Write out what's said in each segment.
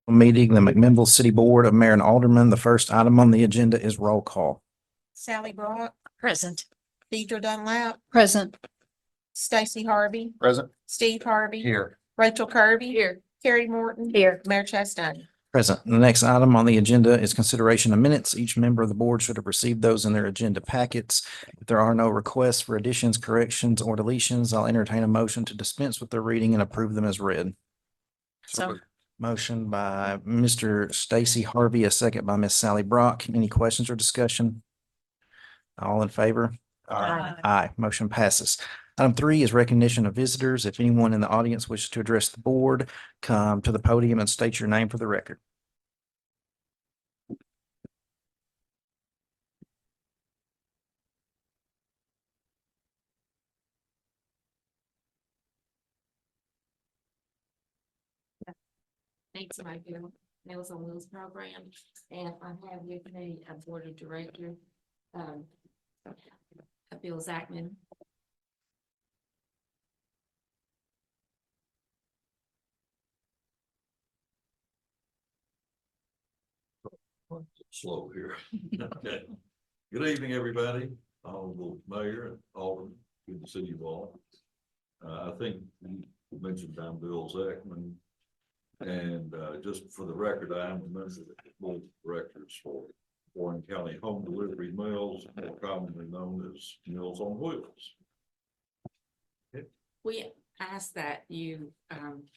Meeting the McMinnville City Board of Mayor and Aldermen. The first item on the agenda is roll call. Sally Brock, Present. Deidre Dunlap, Present. Stacy Harvey, Present. Steve Harvey. Here. Rachel Kirby. Here. Carrie Morton. Here. Mayor Chastain. Present. The next item on the agenda is consideration of minutes. Each member of the board should have received those in their agenda packets. If there are no requests for additions, corrections, or deletions, I'll entertain a motion to dispense with their reading and approve them as read. So Motion by Mr. Stacy Harvey, a second by Miss Sally Brock. Any questions or discussion? All in favor? Aye. Aye. Motion passes. Item 3 is recognition of visitors. If anyone in the audience wishes to address the board, come to the podium and state your name for the record. Thanks, Michael. Meals on Wheels program, and I have with me a board of director, Bill Zachman. Slow here. Okay. Good evening, everybody. Honorable Mayor and Alderman, good to see you all. I think you mentioned I'm Bill Zachman. And just for the record, I am a member of the board of directors for Warren County Home Delivery Mills, more commonly known as Meals on Wheels. We ask that you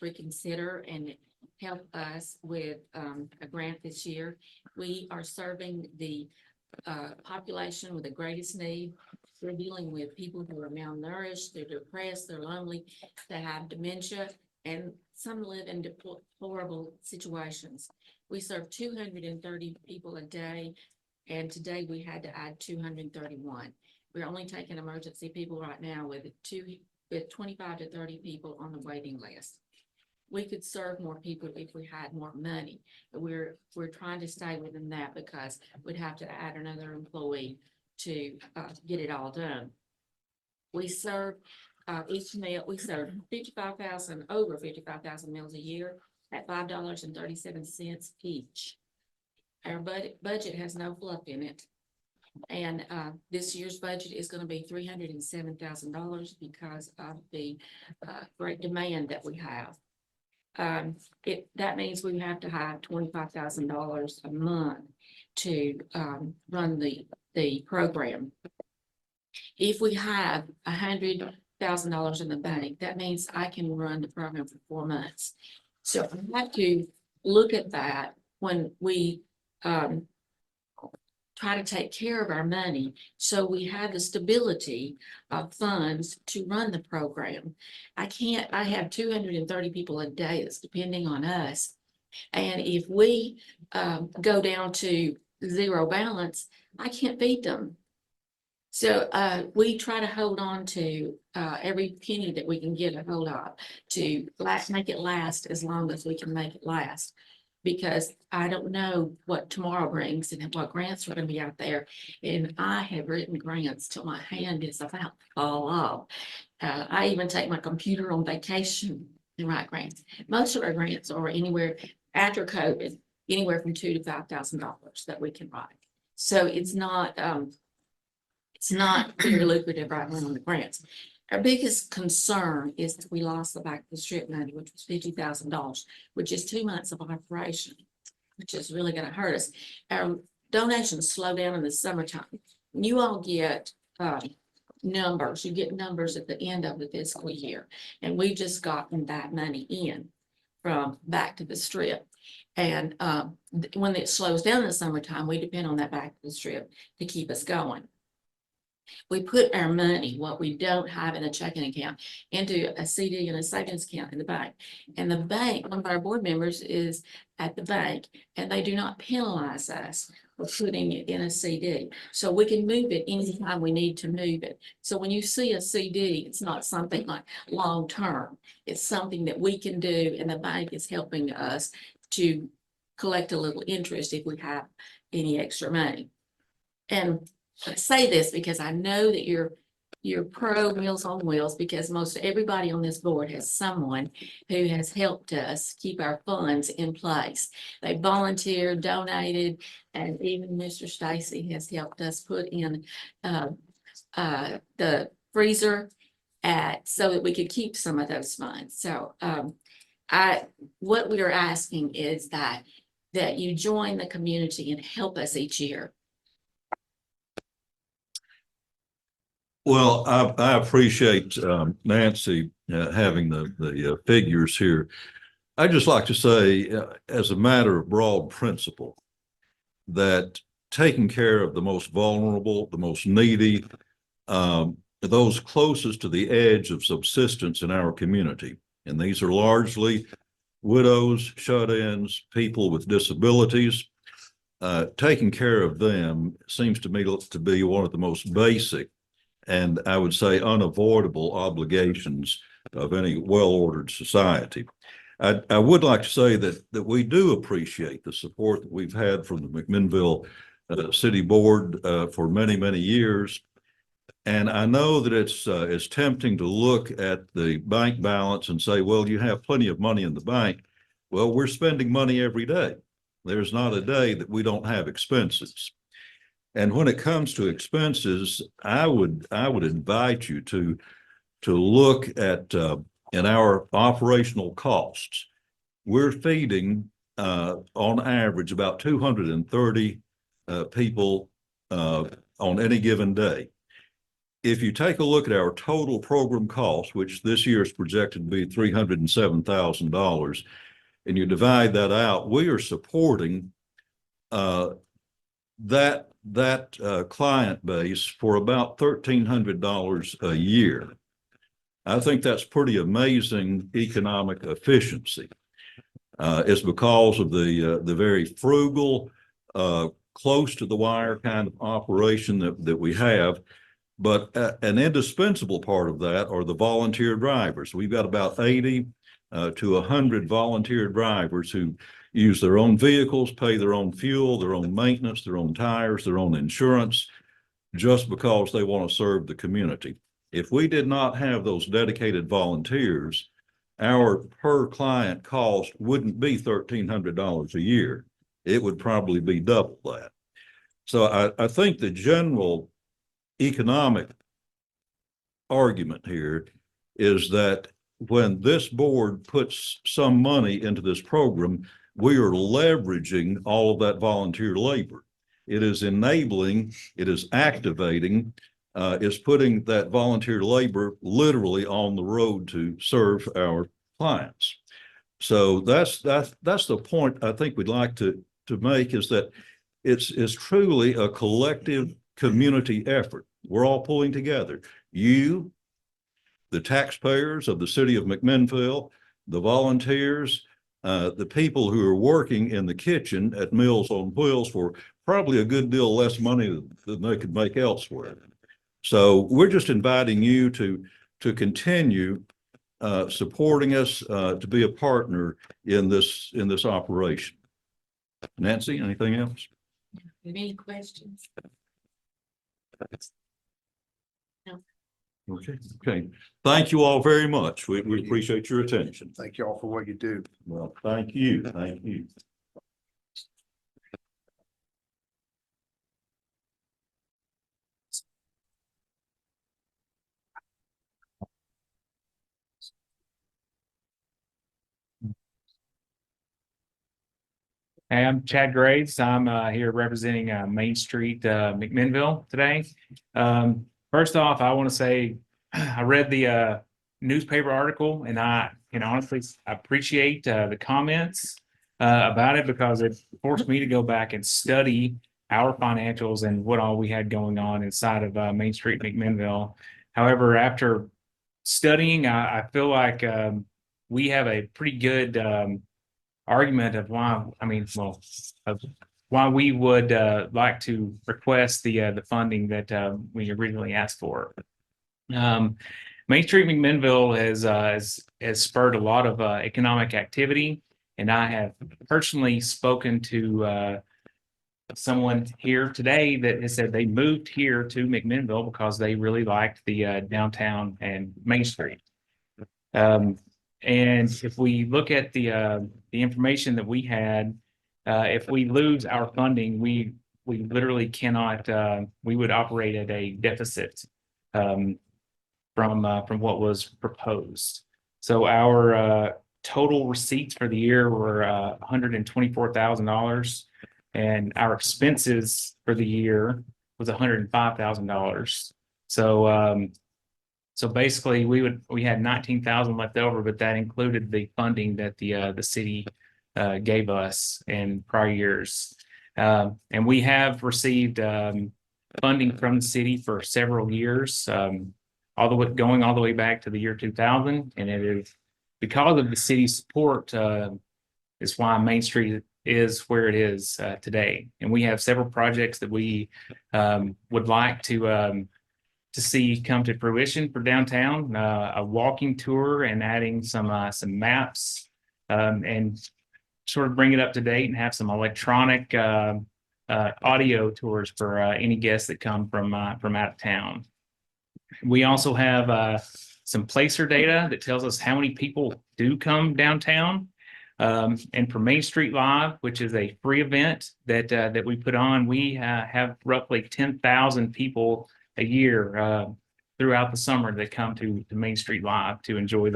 reconsider and help us with a grant this year. We are serving the population with the greatest need. We're dealing with people who are malnourished, they're depressed, they're lonely, they have dementia, and some live in deplorable situations. We serve 230 people a day, and today we had to add 231. We're only taking emergency people right now with 25 to 30 people on the waiting list. We could serve more people if we had more money, but we're trying to stay within that because we'd have to add another employee to get it all done. We serve each meal, we serve 55,000, over 55,000 meals a year at $5.37 each. Our budget has no fluff in it. And this year's budget is going to be $307,000 because of the great demand that we have. That means we have to have $25,000 a month to run the program. If we have $100,000 in the bank, that means I can run the program for 4 months. So I have to look at that when we try to take care of our money, so we have the stability of funds to run the program. I have 230 people a day that's depending on us. And if we go down to zero balance, I can't feed them. So we try to hold on to every penny that we can get a hold of to make it last as long as we can make it last. Because I don't know what tomorrow brings and what grants are going to be out there. And I have written grants till my hand is about to fall off. I even take my computer on vacation and write grants. Most of our grants are anywhere after COVID, anywhere from $2,000 to $5,000 that we can write. So it's not very lucrative right now on the grants. Our biggest concern is that we lost the back of the strip money, which was $50,000, which is 2 months of operation, which is really going to hurt us. Our donations slow down in the summertime. You all get numbers. You get numbers at the end of the fiscal year, and we've just gotten that money in from back to the strip. And when it slows down in the summertime, we depend on that back to the strip to keep us going. We put our money, what we don't have in a checking account, into a CD and a savings account in the bank. And the bank, one of our board members is at the bank, and they do not penalize us for putting it in a CD. So we can move it anytime we need to move it. So when you see a CD, it's not something like long-term. It's something that we can do, and the bank is helping us to collect a little interest if we have any extra money. And I say this because I know that you're you're pro Meals on Wheels because most everybody on this board has someone who has helped us keep our funds in place. They volunteered, donated, and even Mr. Stacy has helped us put in the freezer so that we could keep some of those funds. So what we are asking is that you join the community and help us each year. Well, I appreciate Nancy having the figures here. I'd just like to say, as a matter of broad principle, that taking care of the most vulnerable, the most needy, those closest to the edge of subsistence in our community, and these are largely widows, shut-ins, people with disabilities, taking care of them seems to me to be one of the most basic and I would say unavoidable obligations of any well-ordered society. I would like to say that we do appreciate the support that we've had from the McMinnville City Board for many, many years. And I know that it's tempting to look at the bank balance and say, well, you have plenty of money in the bank. Well, we're spending money every day. There's not a day that we don't have expenses. And when it comes to expenses, I would invite you to look at in our operational costs. We're feeding on average about 230 people on any given day. If you take a look at our total program cost, which this year is projected to be $307,000, and you divide that out, we are supporting that client base for about $1,300 a year. I think that's pretty amazing economic efficiency. It's because of the very frugal, close to the wire kind of operation that we have. But an indispensable part of that are the volunteer drivers. We've got about 80 to 100 volunteer drivers who use their own vehicles, pay their own fuel, their own maintenance, their own tires, their own insurance, just because they want to serve the community. If we did not have those dedicated volunteers, our per client cost wouldn't be $1,300 a year. It would probably be double that. So I think the general economic argument here is that when this board puts some money into this program, we are leveraging all of that volunteer labor. It is enabling, it is activating, it's putting that volunteer labor literally on the road to serve our clients. So that's the point I think we'd like to make, is that it's truly a collective community effort. We're all pulling together. You, the taxpayers of the city of McMinnville, the volunteers, the people who are working in the kitchen at Meals on Wheels for probably a good deal less money than they could make elsewhere. So we're just inviting you to continue supporting us, to be a partner in this operation. Nancy, anything else? Any questions? Okay. Thank you all very much. We appreciate your attention. Thank you all for what you do. Well, thank you. Thank you. Hey, I'm Chad Graves. I'm here representing Main Street, McMinnville today. First off, I want to say I read the newspaper article, and I can honestly appreciate the comments about it, because it forced me to go back and study our financials and what all we had going on inside of Main Street, McMinnville. However, after studying, I feel like we have a pretty good argument of why, of why we would like to request the funding that we originally asked for. Main Street McMinnville has spurred a lot of economic activity, and I have personally spoken to someone here today that has said they moved here to McMinnville because they really liked the downtown and Main Street. And if we look at the information that we had, if we lose our funding, we literally cannot, we would operate at a deficit from what was proposed. So our total receipts for the year were $124,000, and our expenses for the year was $105,000. So basically, we had 19,000 left over, but that included the funding that the city gave us in prior years. And we have received funding from the city for several years, going all the way back to the year 2000. And it is because of the city's support is why Main Street is where it is today. And we have several projects that we would like to see come to fruition for downtown, a walking tour and adding some maps and sort of bring it up to date and have some electronic audio tours for any guests that come from out of town. We also have some placer data that tells us how many people do come downtown. And for Main Street Live, which is a free event that we put on, we have roughly 10,000 people a year throughout the summer that come to Main Street Live to enjoy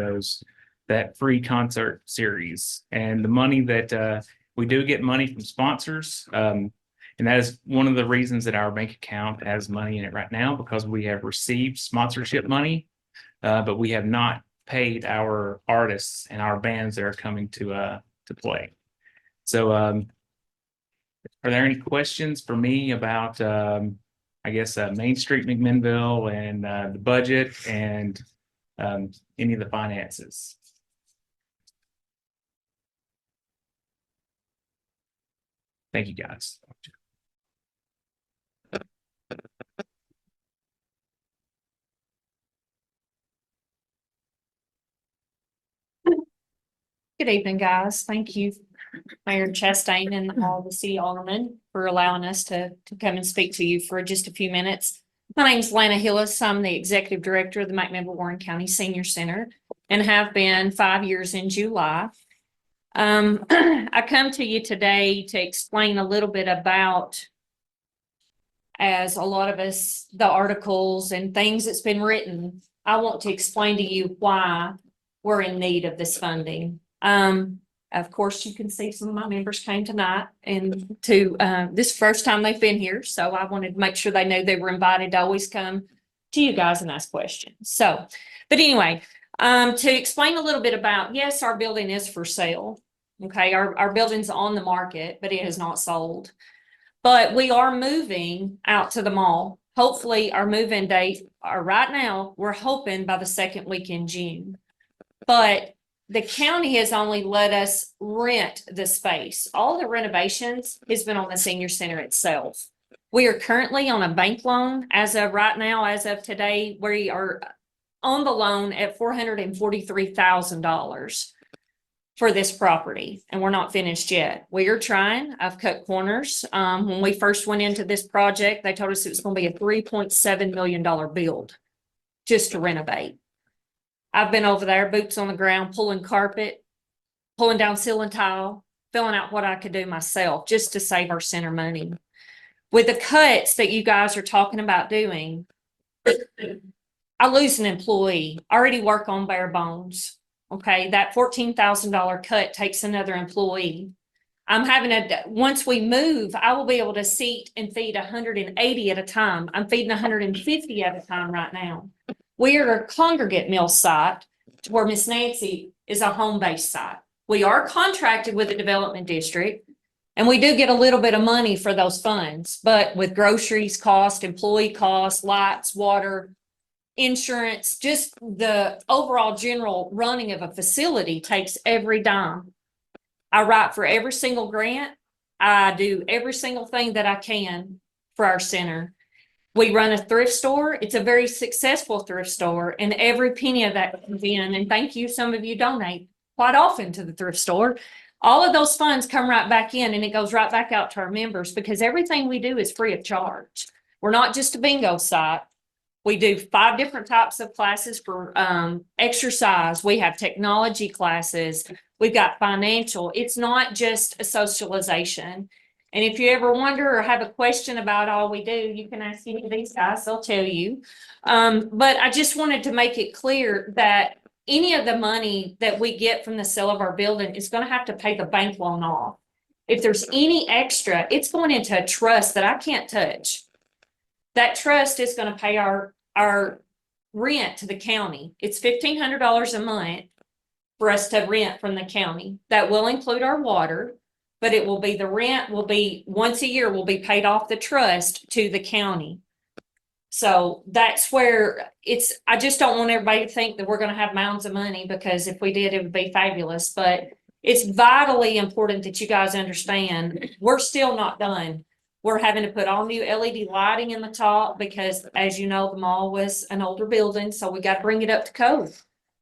that free concert series. And the money that we do get money from sponsors, and that is one of the reasons that our bank account has money in it right now, because we have received sponsorship money, but we have not paid our artists and our bands that are coming to play. So are there any questions for me about I guess Main Street McMinnville and the budget and any of the finances? Thank you, guys. Good evening, guys. Thank you, Mayor Chastain and all the city aldermen for allowing us to come and speak to you for just a few minutes. My name is Lana Hillis. I'm the executive director of the McMinnville Warren County Senior Center and have been 5 years in July. I come to you today to explain a little bit about, as a lot of us, the articles and things that's been written. I want to explain to you why we're in need of this funding. Of course, you can see some of my members came tonight and to this first time they've been here. So I wanted to make sure they know they were invited to always come to you guys and ask questions. So, but anyway, to explain a little bit about, yes, our building is for sale. Okay, our building's on the market, but it has not sold. But we are moving out to the mall. Hopefully our move-in date are right now, we're hoping by the second week in June. But the county has only let us rent the space. All the renovations has been on the senior center itself. We are currently on a bank loan as of right now, as of today, we are on the loan at $443,000 for this property, and we're not finished yet. We are trying. I've cut corners. When we first went into this project, they told us it was going to be a $3.7 million build just to renovate. I've been over there, boots on the ground, pulling carpet, pulling down ceiling tile, filling out what I could do myself just to save our center money. With the cuts that you guys are talking about doing, I lose an employee. I already work on bare bones. Okay, that $14,000 cut takes another employee. I'm having once we move, I will be able to seat and feed 180 at a time. I'm feeding 150 at a time right now. We are a congregate meal site where Miss Nancy is a home-based site. We are contracted with the development district, and we do get a little bit of money for those funds, but with groceries cost, employee costs, lights, water, insurance, just the overall general running of a facility takes every dime. I write for every single grant. I do every single thing that I can for our center. We run a thrift store. It's a very successful thrift store, and every penny of that comes in. And thank you. Some of you donate quite often to the thrift store. All of those funds come right back in and it goes right back out to our members because everything we do is free of charge. We're not just a bingo site. We do 5 different types of classes for exercise. We have technology classes. We've got financial. It's not just a socialization. And if you ever wonder or have a question about all we do, you can ask any of these guys, they'll tell you. But I just wanted to make it clear that any of the money that we get from the sale of our building is going to have to pay the bank loan off. If there's any extra, it's going into a trust that I can't touch. That trust is going to pay our rent to the county. It's $1,500 a month for us to rent from the county. That will include our water, but it will be the rent will be once a year will be paid off the trust to the county. So that's where I just don't want everybody to think that we're going to have mounds of money, because if we did, it would be fabulous. But it's vitally important that you guys understand we're still not done. We're having to put all new LED lighting in the top because, as you know, the mall was an older building, so we got to bring it up to code.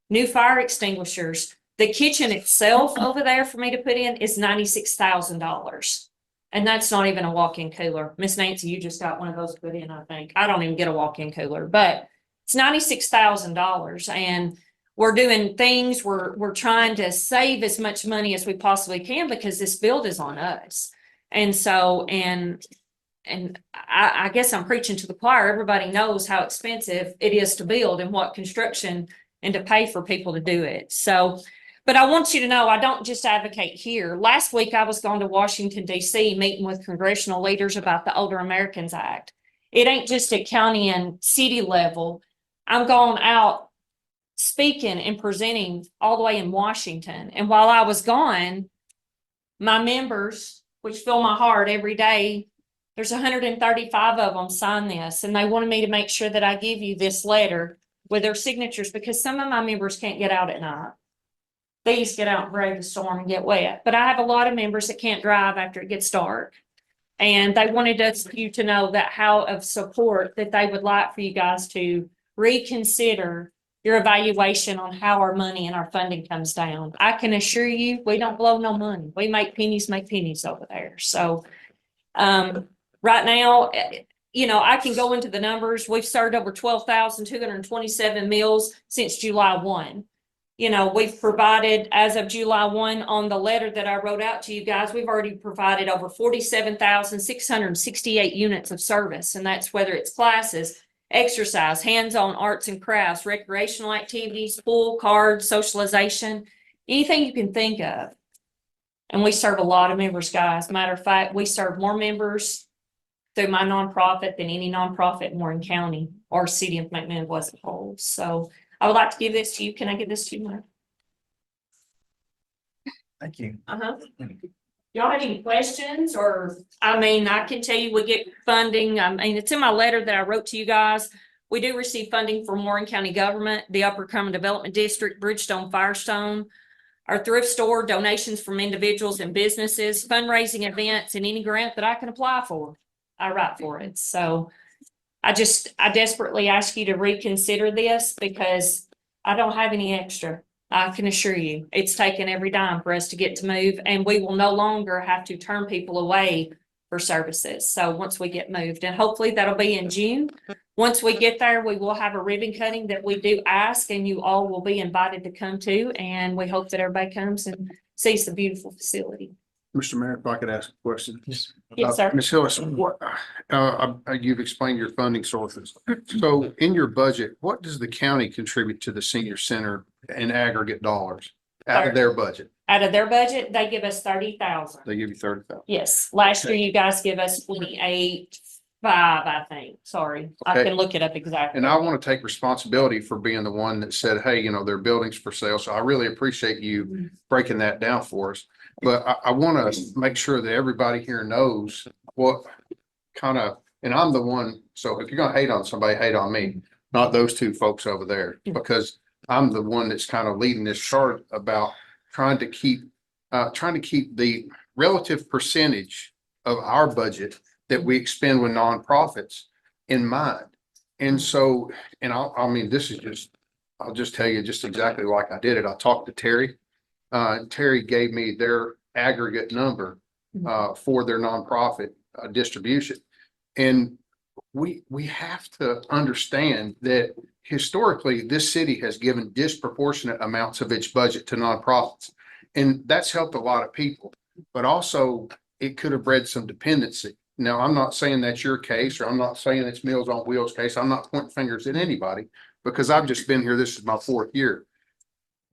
New fire extinguishers. The kitchen itself over there for me to put in is $96,000. And that's not even a walk-in cooler. Miss Nancy, you just got one of those put in, I think. I don't even get a walk-in cooler, but it's $96,000. And we're doing things, we're trying to save as much money as we possibly can because this build is on us. And so, and I guess I'm preaching to the choir. Everybody knows how expensive it is to build and what construction and to pay for people to do it. So, but I want you to know, I don't just advocate here. Last week, I was going to Washington, D.C., meeting with congressional leaders about the Older Americans Act. It ain't just at county and city level. I'm going out speaking and presenting all the way in Washington. And while I was gone, my members, which fill my heart every day, there's 135 of them sign this, and they wanted me to make sure that I give you this letter with their signatures because some of my members can't get out at night. They used to get out and brave the storm and get wet, but I have a lot of members that can't drive after it gets dark. And they wanted you to know that how of support that they would like for you guys to reconsider your evaluation on how our money and our funding comes down. I can assure you, we don't blow no money. We make pennies over there. So, right now, you know, I can go into the numbers. We've served over 12,227 meals since July 1. You know, we've provided, as of July 1 on the letter that I wrote out to you guys, we've already provided over 47,668 units of service. And that's whether it's classes, exercise, hands-on arts and crafts, recreational activities, pool, cards, socialization, anything you can think of. And we serve a lot of members, guys. Matter of fact, we serve more members through my nonprofit than any nonprofit in Warren County or city of McMinnville as a whole. So I would like to give this to you. Can I give this to you, Mike? Thank you. Y'all have any questions? Or, I mean, I can tell you we get funding. I mean, it's in my letter that I wrote to you guys. We do receive funding from Warren County government, the Upper Common Development District, Bridgestone, Firestone, our thrift store, donations from individuals and businesses, fundraising events, and any grant that I can apply for, I write for it. So I desperately ask you to reconsider this because I don't have any extra. I can assure you, it's taken every dime for us to get to move, and we will no longer have to turn people away for services. So once we get moved, and hopefully that'll be in June. Once we get there, we will have a ribbon cutting that we do ask, and you all will be invited to come to, and we hope that everybody comes and sees the beautiful facility. Mr. Mayor, if I could ask a question. Yes. Yes, sir. Ms. Hillis, what, you've explained your funding sources. So in your budget, what does the county contribute to the senior center in aggregate dollars out of their budget? Out of their budget, they give us 30,000. They give you 30,000. Yes, last year you guys give us 28.5, I think. Sorry, I Okay. can look it up exactly. And I want to take responsibility for being the one that said, hey, you know, there are buildings for sale. So I really appreciate you breaking that down for us. But I want to make sure that everybody here knows what kind of, and I'm the one, so if you're going to hate on somebody, hate on me, not those two folks over there, because I'm the one that's kind of leading this chart about trying to keep the relative percentage of our budget that we expend with nonprofits in mind. And so, and I mean, this is just, I'll just tell you just exactly like I did it. I talked to Terry. Terry gave me their aggregate number for their nonprofit distribution. And we have to understand that historically, this city has given disproportionate amounts of its budget to nonprofits. And that's helped a lot of people, but also it could have bred some dependency. Now, I'm not saying that's your case, or I'm not saying it's Meals on Wheels case. I'm not pointing fingers at anybody because I've just been here. This is my 4th year.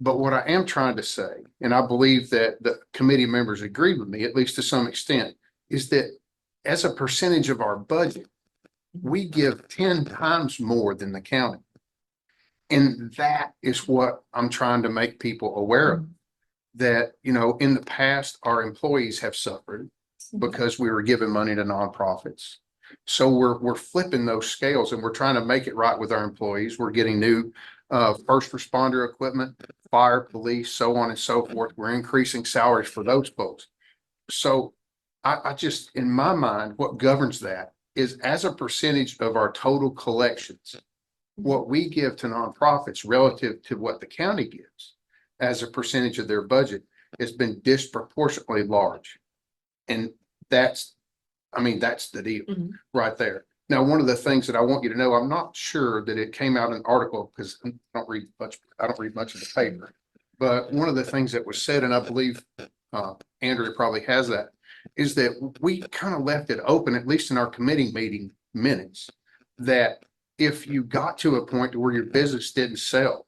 But what I am trying to say, and I believe that the committee members agree with me, at least to some extent, is that as a percentage of our budget, we give 10 times more than the county. And that is what I'm trying to make people aware of. That, you know, in the past, our employees have suffered because we were giving money to nonprofits. So we're flipping those scales and we're trying to make it right with our employees. We're getting new first responder equipment, fire, police, so on and so forth. We're increasing salaries for those folks. So I just, in my mind, what governs that is as a percentage of our total collections, what we give to nonprofits relative to what the county gives as a percentage of their budget has been disproportionately large. And that's the deal right there. Now, one of the things that I want you to know, I'm not sure that it came out in an article because I don't read much of the paper. But one of the things that was said, and I believe Andrea probably has that, is that we kind of left it open, at least in our committee meeting minutes, that if you got to a point where your business didn't sell,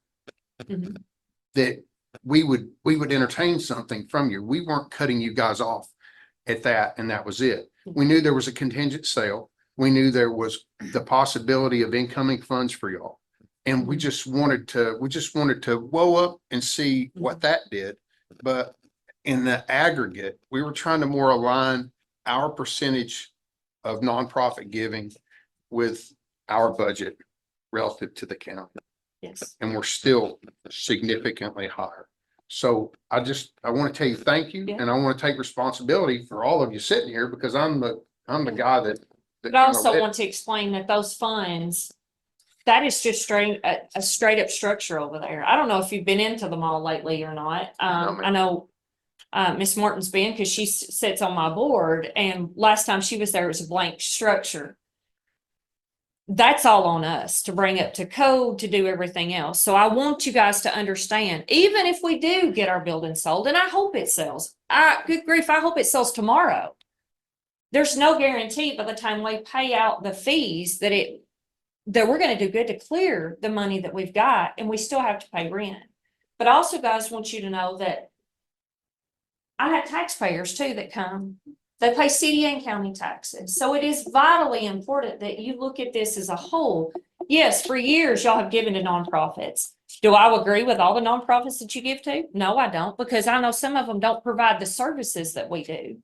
that we would entertain something from you. We weren't cutting you guys off at that, and that was it. We knew there was a contingent sale. We knew there was the possibility of incoming funds for y'all. And we just wanted to whoa up and see what that did. But in the aggregate, we were trying to more align our percentage of nonprofit giving with our budget relative to the county. Yes. And we're still significantly higher. So I want to tell you thank you, Yeah. and I want to take responsibility for all of you sitting here because I'm the guy that. But I also want to explain that those funds, that is just a straight up structure over there. I don't know if you've been into the mall lately or not. No, ma'am. I know Miss Martin's been because she sits on my board, and last time she was there, it was a blank structure. That's all on us to bring up to code, to do everything else. So I want you guys to understand, even if we do get our building sold, and I hope it sells, good grief, I hope it sells tomorrow. There's no guarantee by the time we pay out the fees that we're going to do good to clear the money that we've got, and we still have to pay rent. But also, guys, want you to know that I have taxpayers too that come. They pay city and county taxes. So it is vitally important that you look at this as a whole. Yes, for years, y'all have given to nonprofits. Do I agree with all the nonprofits that you give to? No, I don't, because I know some of them don't provide the services that we do.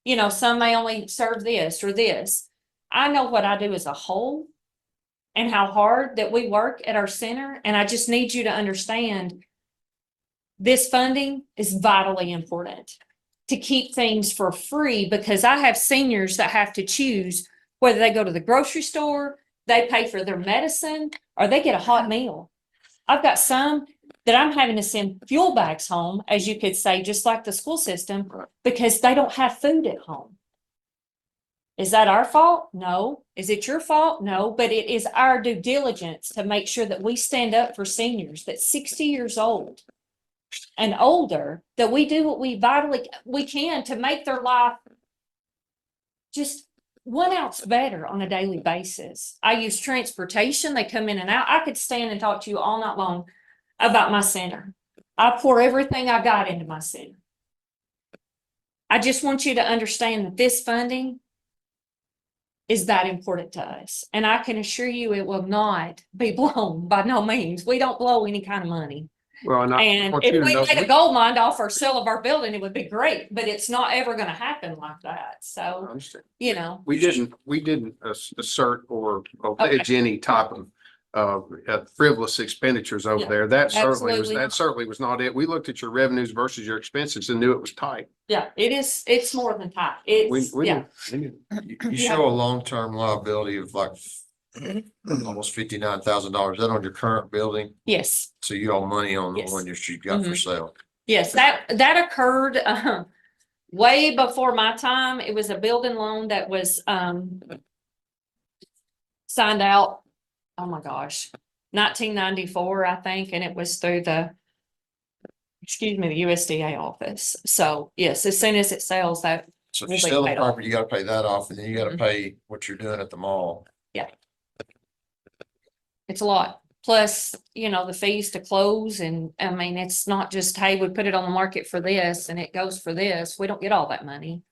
You know, some may only serve this or this. I know what I do as a whole and how hard that we work at our center. And I just need you to understand this funding is vitally important to keep things for free, because I have seniors that have to choose whether they go to the grocery store, they pay for their medicine, or they get a hot meal. I've got some that I'm having to send fuel bags home, as you could say, just like the school system, because they don't have food at home. Is that our fault? No. Is it your fault? No, but it is our due diligence to make sure that we stand up for seniors that's 60 years old and older, that we do what we can to make their life just 1 ounce better on a daily basis. I use transportation. They come in and out. I could stand and talk to you all night long about my center. I pour everything I got into my center. I just want you to understand that this funding is that important to us. And I can assure you it will not be blown, by no means. We don't blow any kind of money. Well, And if we made a gold mine off our sale of our building, it would be great, but it's not ever going to happen like that. So, you know. We didn't assert or allege any type of frivolous expenditures over Yeah, there. That absolutely certainly was not it. We looked at your revenues versus your expenses and knew it was tight. Yeah, it's more than tight. It's, yeah. You show a long-term liability of like almost $59,000. Is that on your current building? Yes. So you owe money on the Yes. one you got for sale. Yes, that occurred way before my time. It was a building loan that was, signed out, oh my gosh, 1994, I think, and it was through the, excuse me, the USDA office. So yes, as soon as it sells, that So if will you be sell the paid off. property, you gotta pay that off and then you gotta Mhm. pay what you're doing at the mall. It's a lot. Plus, you know, the fees to close, and I mean, it's not just, hey, we put it on the market for this and it goes for this. We don't get all that money.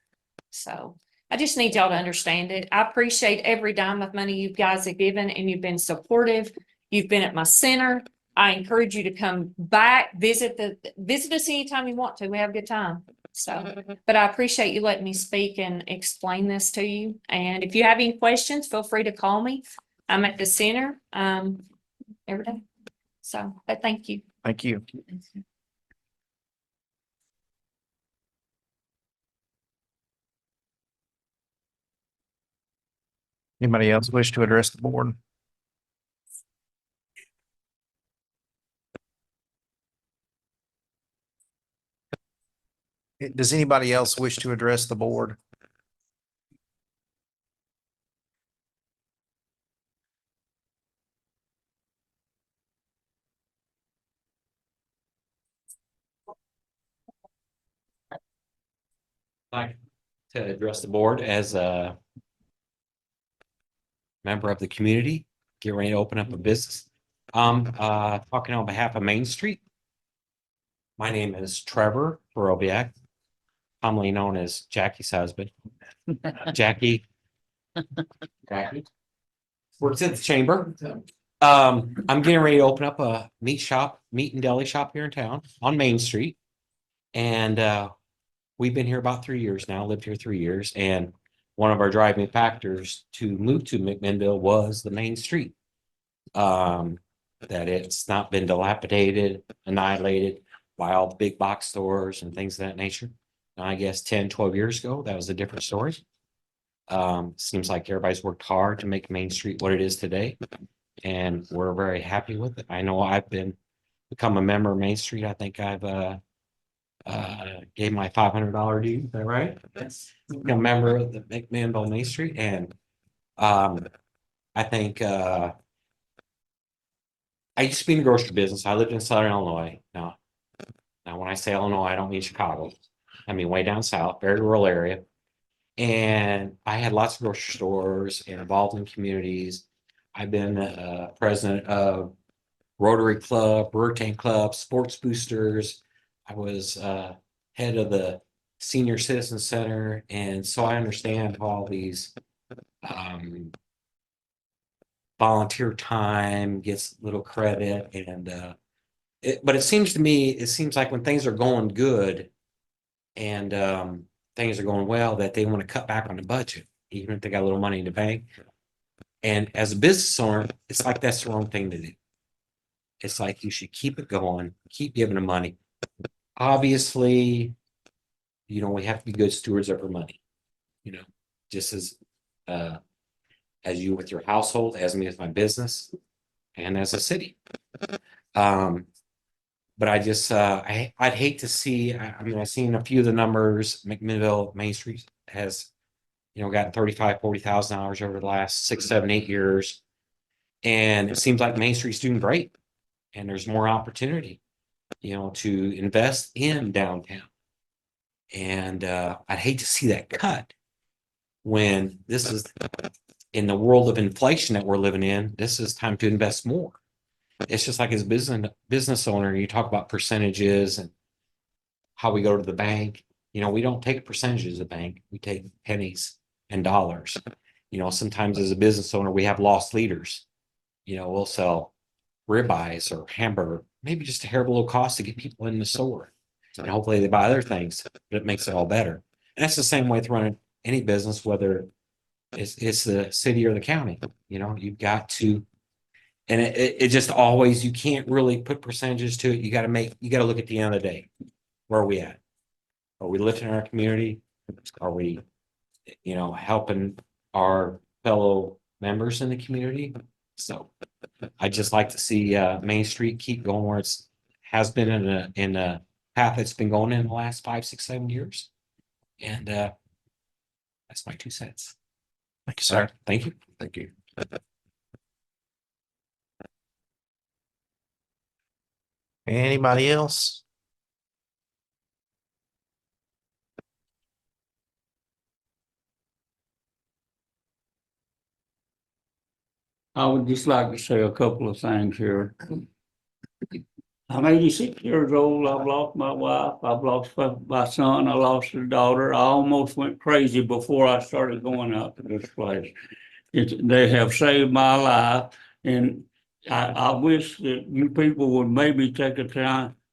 So I just need y'all to understand it. I appreciate every dime of money you guys have given, and you've been supportive. You've been at my center. I encourage you to come back, visit us anytime you want to. We have a good time. So, but I appreciate you letting me speak and explain this to you. And if you have any questions, feel free to call me. I'm at the center, every day. So, but thank you. Thank you. Anybody else wish to address the board? Does anybody else wish to address the board? Like to address the board as a member of the community, get ready to open up a business. Talking on behalf of Main Street. My name is Trevor Borobiak, commonly known as Jackie's husband. Jackie. Jackie. Works at the chamber. I'm getting ready to open up a meat and deli shop here in town on Main Street. And we've been here about 3 years now, lived here 3 years, and one of our driving factors to move to McMinnville was the Main Street. That it's not been dilapidated, annihilated by all the big box stores and things of that nature. And I guess 10, 12 years ago, that was a different story. Seems like everybody's worked hard to make Main Street what it is today. And we're very happy with it. I know I've become a member of Main Street. I think I've gave my $500 due, is that right? Yes. A member of the McMinnville Main Street, and I think I used to be in the grocery business. I lived in Southern Illinois. Now when I say Illinois, I don't mean Chicago. I mean way down south, very rural area. And I had lots of grocery stores and involved in communities. I've been president of Rotary Club, Hurricane Club, Sports Boosters. I was head of the Senior Citizen Center, and so I understand all these volunteer time gets little credit, and but it seems to me, it seems like when things are going good and things are going well, that they want to cut back on the budget, even if they got a little money in the bank. And as a business owner, it's like that's the wrong thing to do. It's like you should keep it going, keep giving them money. Obviously, we have to be good stewards of our money, just as you with your household, as me with my business, and as a city. But I just, I'd hate to see, I mean, I've seen a few of the numbers. McMinnville Main Street has, gotten $40,000 over the last 6, 7, 8 years. And it seems like Main Street's doing great. And there's more opportunity, to invest in downtown. And I'd hate to see that cut when this is in the world of inflation that we're living in. This is time to invest more. It's just like as a business owner, you talk about percentages and how we go to the bank. We don't take percentages of the bank. We take pennies and dollars. Sometimes as a business owner, we have lost leaders. We'll sell ribeyes or hamburger, maybe just a hair below cost to get people in the store. And hopefully they buy other things, but it makes it all better. And that's the same way with running any business, whether it's the city or the county. You've got to, and it just always, you can't really put percentages to it. You got to look at the end of the day. Where are we at? Are we lifting our community? Are we, helping our fellow members in the community? So I just like to see Main Street keep going where has been in a path it's been going in the last 5, 6, 7 years. And that's my 2 cents. Thank you, sir. Thank you. Thank you. Anybody else? I would just like to say a couple of things here. I'm 86 years old. I've lost my wife. I've lost my son. I lost a daughter. I almost went crazy before I started going out to this place. They have saved my life, and I wish that you people would maybe take a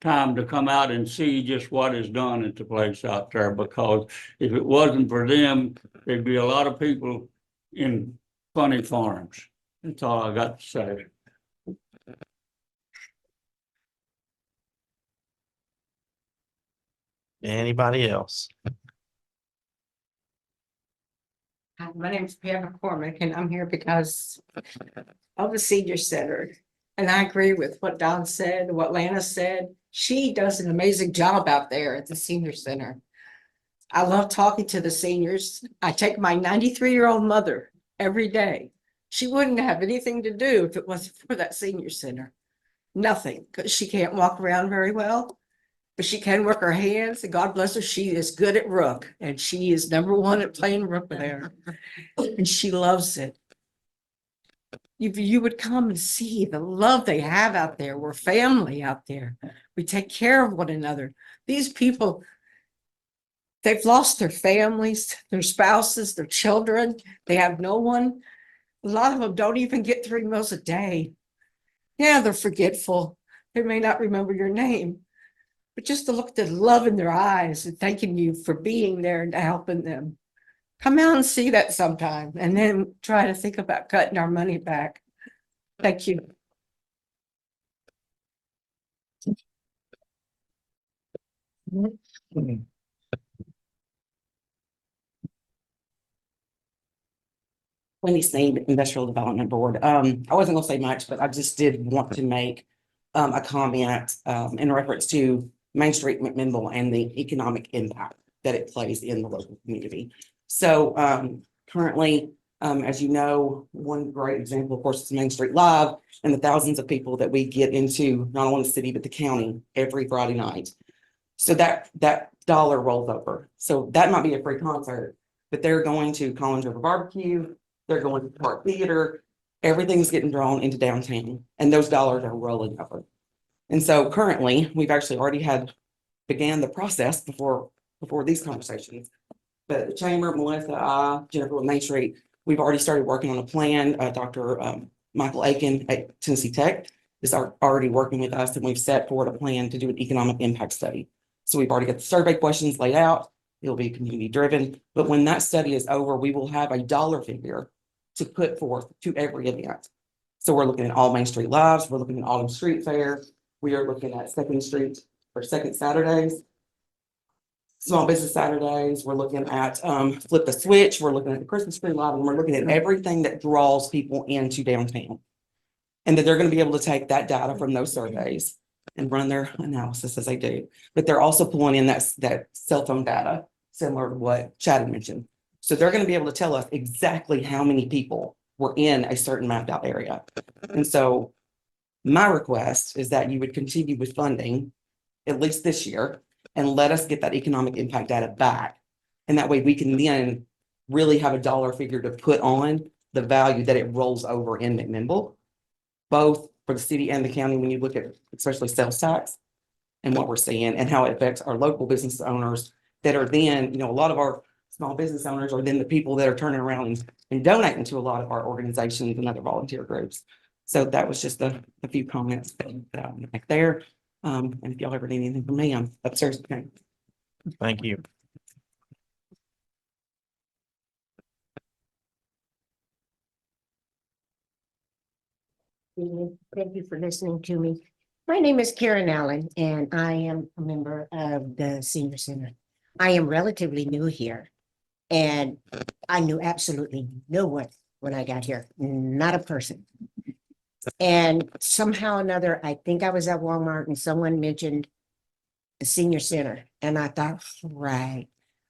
time to come out and see just what is done at the place out there, because if it wasn't for them, there'd be a lot of people in funny farms. That's all I got to say. Anybody else? Hi, my name is Pam McCormick, and I'm here because of the senior center. And I agree with what Don said, what Lana said. She does an amazing job out there at the senior center. I love talking to the seniors. I take my 93-year-old mother every day. She wouldn't have anything to do if it wasn't for that senior center. Nothing, because she can't walk around very well, but she can work her hands, and God bless her, she is good at rook, and she is #1 at playing rook there, and she loves it. You would come and see the love they have out there. We're family out there. We take care of one another. These people, they've lost their families, their spouses, their children. They have no one. A lot of them don't even get 3 meals a day. Yeah, they're forgetful. They may not remember your name, but just to look at the love in their eyes and thanking you for being there and helping them. Come out and see that sometime, and then try to think about cutting our money back. Thank you. Wendy Sneed, Industrial Development Board. I wasn't gonna say much, but I just did want to make a comment in reference to Main Street McMinnville and the economic impact that it plays in the local community. So currently, as you know, one great example, of course, is Main Street Live and the thousands of people that we get into, not only the city, but the county every Friday night. So that dollar rolls over. So that might be a free concert, but they're going to Collins River Barbecue, they're going to Park Theater, everything's getting drawn into downtown, and those dollars are rolling over. And so currently, we've actually already began the process before these conversations. But the Chamber, Melissa, Jennifer with Main Street, we've already started working on a plan. Dr. Michael Aiken at Tennessee Tech is already working with us, and we've set forward a plan to do an economic impact study. So we've already got the survey questions laid out. It'll be community driven, but when that study is over, we will have a dollar figure to put forth to every event. So we're looking at all Main Street Lives, we're looking at Autumn Street Fair, we are looking at Second Street or Second Saturdays, Small Business Saturdays, we're looking at Flip the Switch, we're looking at the Christmas tree live, and we're looking at everything that draws people into downtown. And that they're going to be able to take that data from those surveys and run their analysis as they do. But they're also pulling in that cell phone data, similar to what Chad had mentioned. So they're going to be able to tell us exactly how many people were in a certain mapped out area. And so my request is that you would continue with funding, at least this year, and let us get that economic impact data back. And that way we can then really have a dollar figure to put on the value that it rolls over in McMinnville, both for the city and the county, when you look at especially sales tax and what we're seeing and how it affects our local business owners that are then, a lot of our small business owners are then the people that are turning around and donating to a lot of our organizations and other volunteer groups. So that was just a few comments that I want to make there. And if y'all ever need anything from me, I'm upstairs. Okay. Thank you. Thank you for listening to me. My name is Karen Allen, and I am a member of the Senior Center. I am relatively new here, and I knew absolutely no one when I got here, not a person. And somehow or another, I think I was at Walmart and someone mentioned the Senior Center, and I thought, right.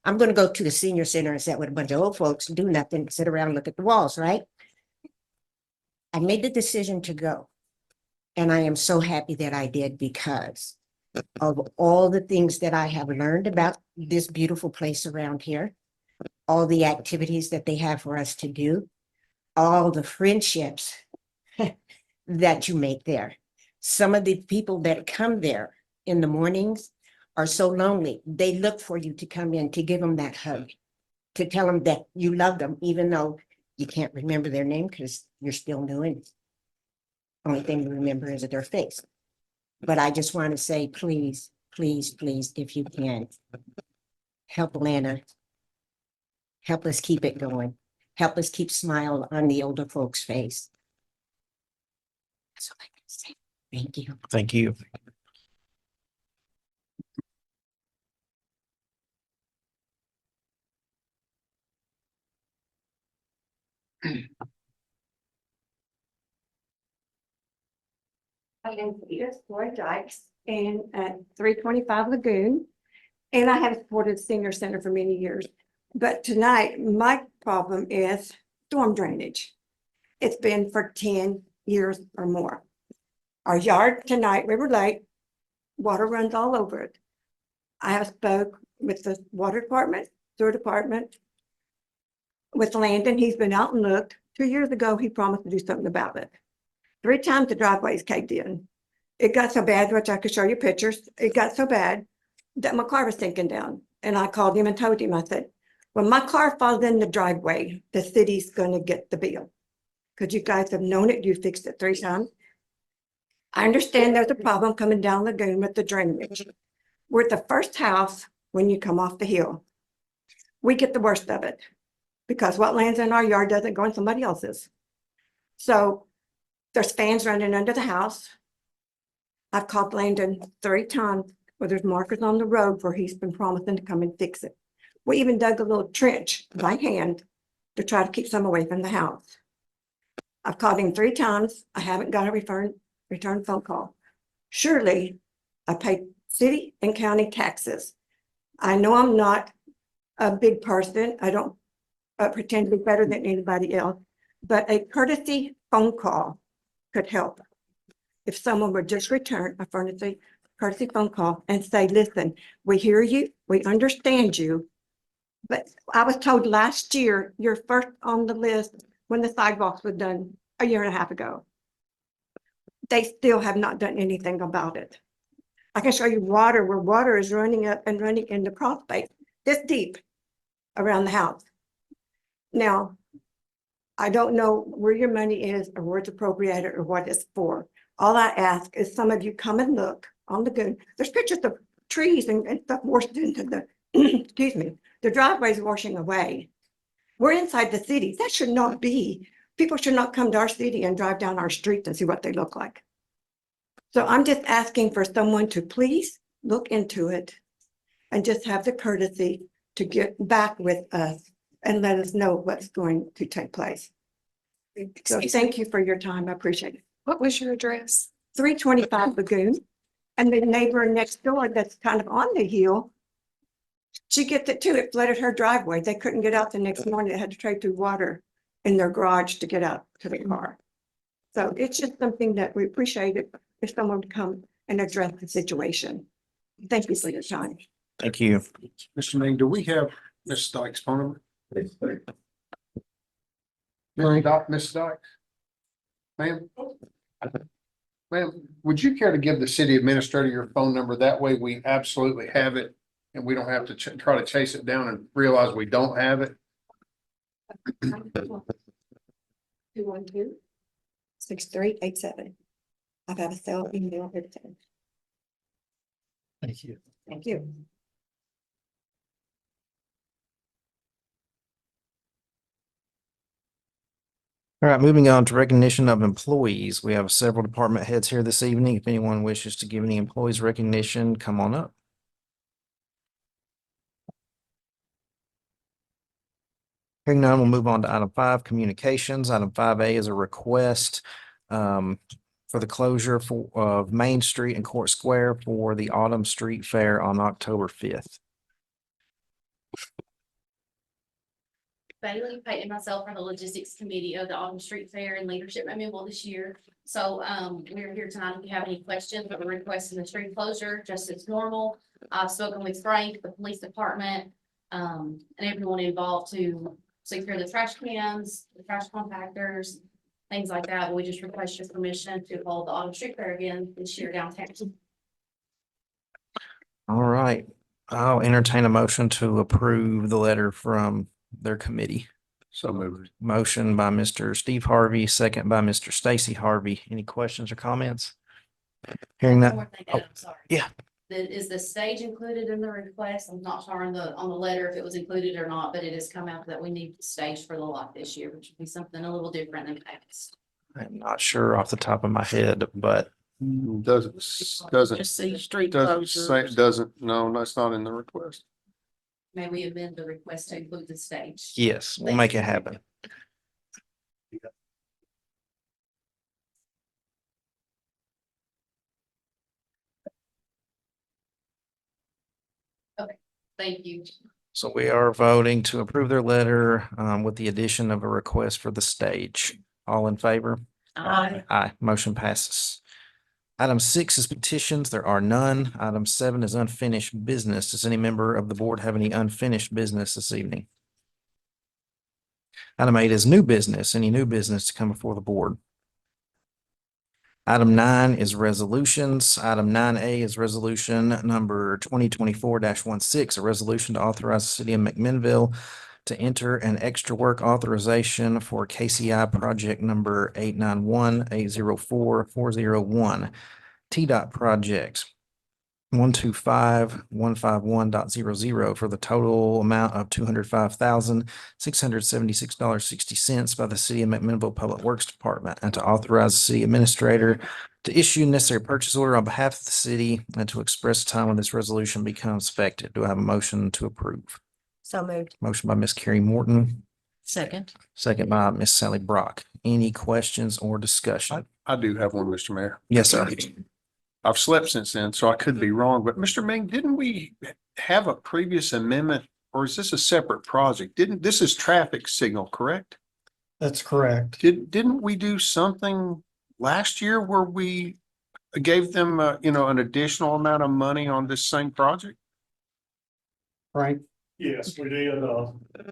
I'm gonna go to the senior center and sit with a bunch of old folks, do nothing, sit around and look at the walls, right? I made the decision to go. And I am so happy that I did because of all the things that I have learned about this beautiful place around here, all the activities that they have for us to do, all the friendships that you make there. Some of the people that come there in the mornings are so lonely. They look for you to come in to give them that hug, to tell them that you love them, even though you can't remember their name because you're still new and only thing you remember is their face. But I just want to say, please, please, please, if you can, help Lana. Help us keep it going. Help us keep smile on the older folks' face. That's all I can say. Thank you. Thank you. My name is Edith Floyd Dykes and at 325 Lagoon. And I have supported the senior center for many years. But tonight, my problem is storm drainage. It's been for 10 years or more. Our yard tonight, River Lake, water runs all over it. I have spoke with the water department, sewer department, with Landon. He's been out and looked. 2 years ago, he promised to do something about it. 3 times the driveways caved in. It got so bad, which I could show you pictures. It got so bad that my car was sinking down. And I called him and told him, I said, when my car falls in the driveway, the city's gonna get the bill. Because you guys have known it, you fixed it 3 times. I understand there's a problem coming down Lagoon with the drainage. We're at the first house when you come off the hill. We get the worst of it because what lands in our yard doesn't go in somebody else's. So there's fans running under the house. I've called Landon 3 times where there's markers on the road where he's been promising to come and fix it. We even dug a little trench by hand to try to keep some away from the house. I've called him 3 times. I haven't got a return phone call. Surely I pay city and county taxes. I know I'm not a big person. I don't pretend to be better than anybody else, but a courtesy phone call could help. If someone would just return a courtesy phone call and say, listen, we hear you, we understand you. But I was told last year, you're first on the list when the sidewalks were done a year and a half ago. They still have not done anything about it. I can show you water where water is running up and running in the crawl space this deep around the house. Now, I don't know where your money is or where it's appropriated or what it's for. All I ask is some of you come and look on the good. There's pictures of trees and stuff washed into the, excuse me, the driveway's washing away. We're inside the city. That should not be. People should not come to our city and drive down our streets and see what they look like. So I'm just asking for someone to please look into it and just have the courtesy to get back with us and let us know what's going to take place. So thank you for your time. I appreciate it. What was your address? 325 Lagoon. And the neighbor next door that's kind of on the hill, she gets it too. It flooded her driveway. They couldn't get out the next morning. They had to trade through water in their garage to get out to the car. So it's just something that we appreciate it if someone would come and address the situation. Thank you for your time. Thank you. Mr. Ming, do we have Ms. Dykes' phone number? Ms. Dykes? Ma'am? Ma'am, would you care to give the city administrator your phone number? That way we absolutely have it and we don't have to try to chase it down and realize we don't have it. 212-6387. I've got a cell email everything. Thank you. Thank you. All right, moving on to recognition of employees. We have several department heads here this evening. If anyone wishes to give any employees recognition, come on up. Hearing none, we'll move on to item 5, communications. Item 5A is a request for the closure of Main Street and Court Square for the Autumn Street Fair on October 5th. Bailey, Peyton, and myself are the logistics committee of the Autumn Street Fair and Leadership Memorial this year. So, we're here tonight if you have any questions, but we're requesting the street closure just as normal. I've spoken with Frank, the police department, and everyone involved to secure the trash cans, the trash compactors, things like that. We just request your permission to hold the Autumn Street Fair again this year downtown. All right, I'll entertain a motion to approve the letter from their committee. So moved. Motion by Mr. Steve Harvey, second by Mr. Stacy Harvey. Any questions or comments? Hearing One that, more thing, oh, Ed, I'm sorry. yeah. Is the stage included in the request? I'm not sure on the letter if it was included or not, but it has come out that we need the stage for the lot this year, which would be something a little different than past. I'm not sure off the top of my head, but Doesn't see street doesn't say, doesn't, no, that's not in the request. May we amend the request to include the stage? yes, we'll make it happen. Thank you. So we are voting to approve their letter with the addition of a request for the stage. All in favor? Aye. Aye, motion passes. Item 6 is petitions. There are none. Item 7 is unfinished business. Does any member of the board have any unfinished business this evening? Item 8 is new business. Any new business to come before the board? Item 9 is resolutions. Item 9A is resolution number 2024-16, a resolution to authorize the city of McMinnville to enter an extra work authorization for KCI project number 891-804-401. TDOT projects 125-151.00 for the total amount of $205,676.60 by the city of McMinnville Public Works Department, and to authorize the city administrator to issue necessary purchase order on behalf of the city and to express time when this resolution becomes effective. Do I have a motion to approve? So moved. Motion by Ms. Carrie Morton, Second. second by Ms. Sally Brock. Any questions or discussion? I do have one, Mr. Mayor. Yes, sir. I've slept since then, so I could be wrong, but Mr. Ming, didn't we have a previous amendment, or is this a separate project? This is traffic signal, correct? That's correct. Didn't we do something last year where we gave them, an additional amount of money on this same project? Right? Yes, we did.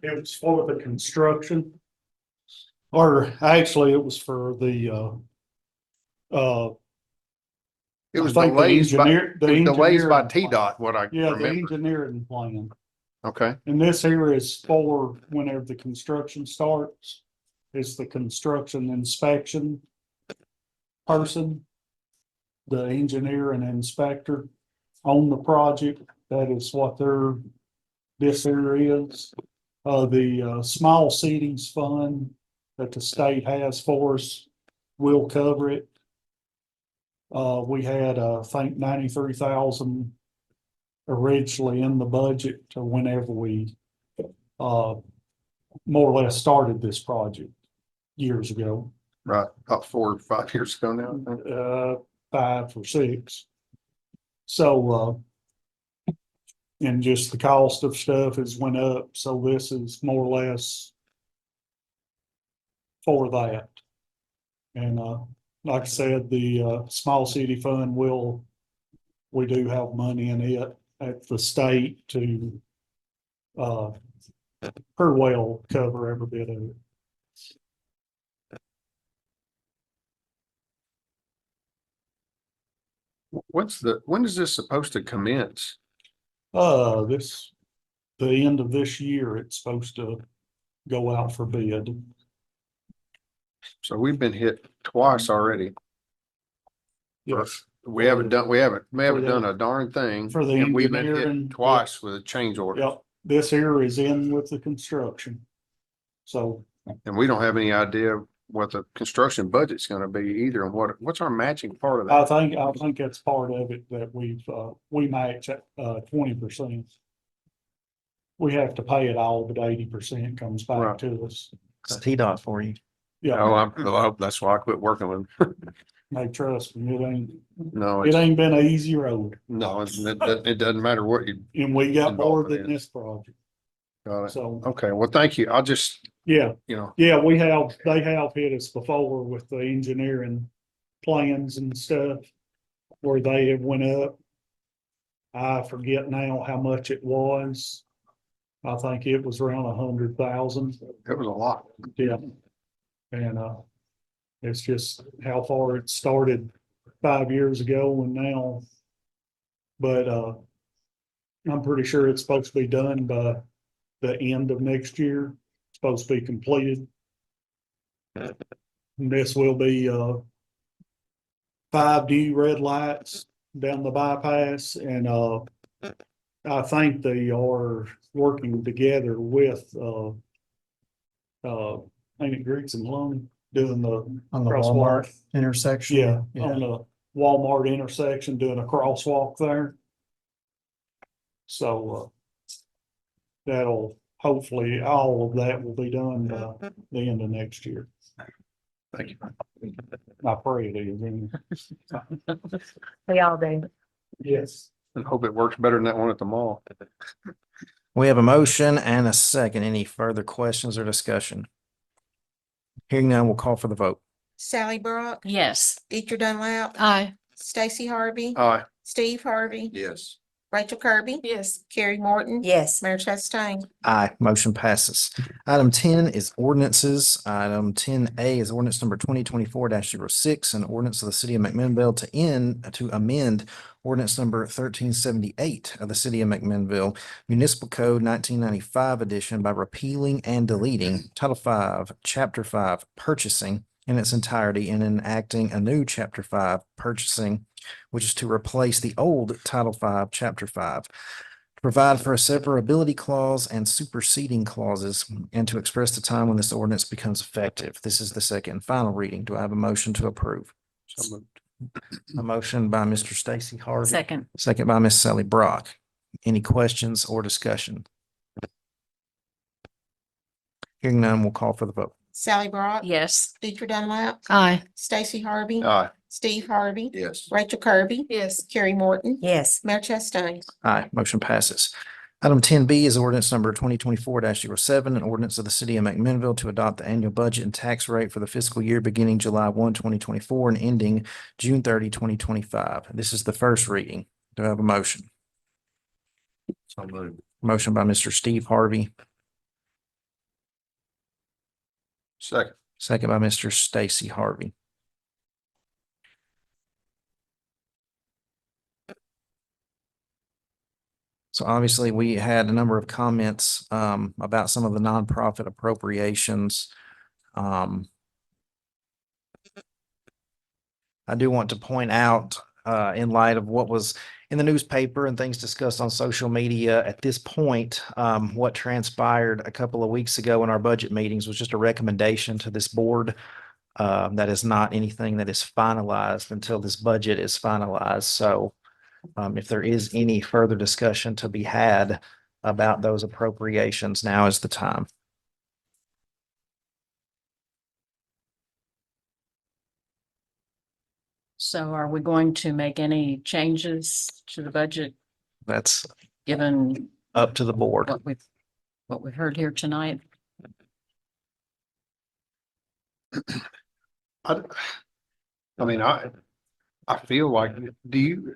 It was for the construction. Or actually, it was for the, It was I think the delays by, engineer- the delays by engineering TDOT, what I yeah, the remember. engineering plan. Okay, And this here is for whenever the construction starts. It's the construction inspection person, the engineer and inspector on the project. That is what this area is. The small cities fund that the state has for us will cover it. We had, I think 93,000 originally in the budget to whenever we more or less started this project years ago, right, about 4 or 5 years ago now. I think. 5 or 6. So, and just the cost of stuff has went up, so this is more or less for that. And, like I said, the, small city fund we do have money in it at the state to, per well cover every bit of it. When is this supposed to commence? The end of this year, it's supposed to go out for bid. So we've been hit twice already. Yes, We haven't done the- a darn thing. for the And we've been engineering, hit twice with a change order. yep, this here is in with the construction. So And we don't have any idea what the construction budget's gonna be either, and what's our matching part of I that? think that's part of it that we match at 20%. We have to pay it all, but 80% comes back Right. to us. It's TDOT for you. Yeah, That's why I quit working with them. hey, trust me, No, it ain't been an easy road, no, it doesn't matter what you, and we got Involved more with than it. this project. Got it. So, Okay, well, thank you. I'll just, yeah, you know, yeah, they have hit us before with the engineering plans and stuff where they have went up. I forget now how much it was. I think it was around 100,000. it was a lot. Yeah. And, it's just how far it started 5 years ago and now. But, I'm pretty sure it's supposed to be done by the end of next year, supposed to be completed. And this will be, 5 new red lights down the bypass and, I think they are working together with, ain't it Griggs and Lone doing the On the crosswalk? Walmart intersection. Yeah, on the Walmart intersection, doing a crosswalk there. So, that'll, hopefully, all of that will be done by the end of next year. Thank you. I pray it is. We all do. Yes. And hope it works better than that one at the mall. We have a motion and a second. Any further questions or discussion? Hearing none, we'll call for the vote. Sally Brock, Yes. Deidre Dunlap, Aye. Stacy Harvey, Aye. Steve Harvey, Yes. Rachel Kirby. Yes. Carrie Morton. Yes. Mayor Chastain. Aye, motion passes. Item 10 is ordinances. Item 10A is ordinance number 2024-06, an ordinance of the city of McMinnville to amend ordinance number 1378 of the city of McMinnville Municipal Code 1995 edition by repealing and deleting Title 5, Chapter 5, Purchasing in its entirety and enacting a new Chapter 5, Purchasing, which is to replace the old Title 5, Chapter 5. Provide for a severability clause and superseding clauses, and to express the time when this ordinance becomes effective. This is the second and final reading. Do I have a motion to approve? So moved. A motion by Mr. Stacy Harvey. Second. Second by Miss Sally Brock. Any questions or discussion? Hearing none, we'll call for the vote. Sally Brock. Yes. Deidre Dunlap, Aye. Stacy Harvey, Aye. Steve Harvey, Yes. Rachel Kirby. Yes. Carrie Morton. Yes. Mayor Chastain. Aye, motion passes. Item 10B is ordinance number 2024-07, an ordinance of the city of McMinnville to adopt the annual budget and tax rate for the fiscal year beginning July 1, 2024 and ending June 30, 2025. This is the first reading. Do I have a motion? So moved. Motion by Mr. Steve Harvey, Second. second by Mr. Stacy Harvey. So obviously, we had a number of comments about some of the nonprofit appropriations. I do want to point out, in light of what was in the newspaper and things discussed on social media at this point, what transpired a couple of weeks ago in our budget meetings was just a recommendation to this board. That is not anything that is finalized until this budget is finalized. So if there is any further discussion to be had about those appropriations, now is the time. So are we going to make any changes to the budget, That's given up to the board. what we've heard here tonight? I mean, I feel like, do you,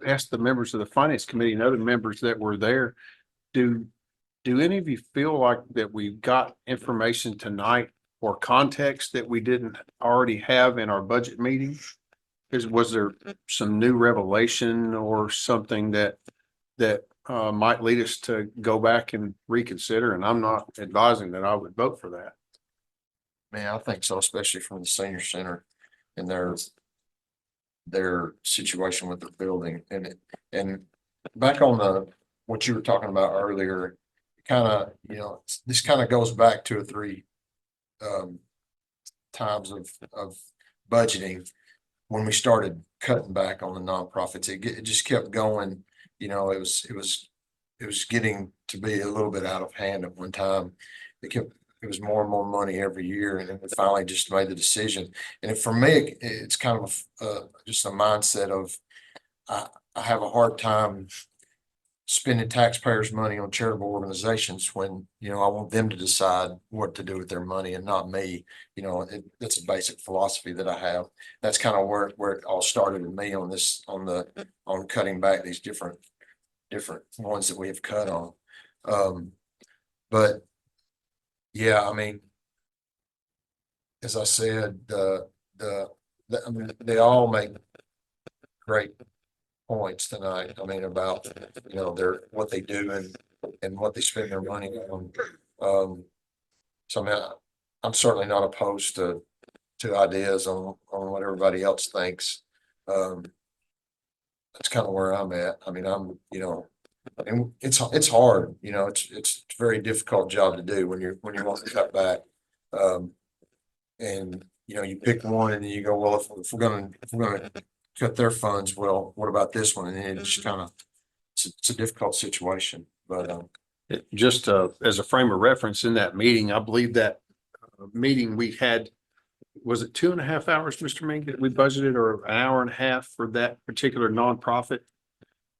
ask the members of the finance committee and other members that were there, do any of you feel like that we've got information tonight or context that we didn't already have in our budget meeting? Was there some new revelation or something that might lead us to go back and reconsider? And I'm not advising that I would vote for that. Man, I think so, especially from the senior center and their situation with the building and back on what you were talking about earlier, kind of, this kind of goes back 2 or 3 times of budgeting. When we started cutting back on the nonprofits, it just kept going. It was getting to be a little bit out of hand at one time. It was more and more money every year, and then we finally just made the decision. And for me, it's kind of just a mindset of I have a hard time spending taxpayers' money on charitable organizations when, you know, I want them to decide what to do with their money and not me. You know, it's a basic philosophy that I have. That's kind of where it all started with me on this, on cutting back these different ones that we have cut on. But yeah, I mean, as I said, I mean, they all make great points tonight. I mean, about, you know, what they do and what they spend their money on. So I mean, I'm certainly not opposed to ideas on what everybody else thinks. That's kind of where I'm at. I mean, you know, and it's hard, you know, it's a very difficult job to do when you want to cut back. And you know, you pick one and then you go, well, if we're gonna cut their funds, well, what about this one? And then it's kind of, it's a difficult situation, but Just as a frame of reference, in that meeting, I believe that meeting we had, was it 2.5 hours, Mr. Mink, that we budgeted, or an hour and a half for that particular nonprofit?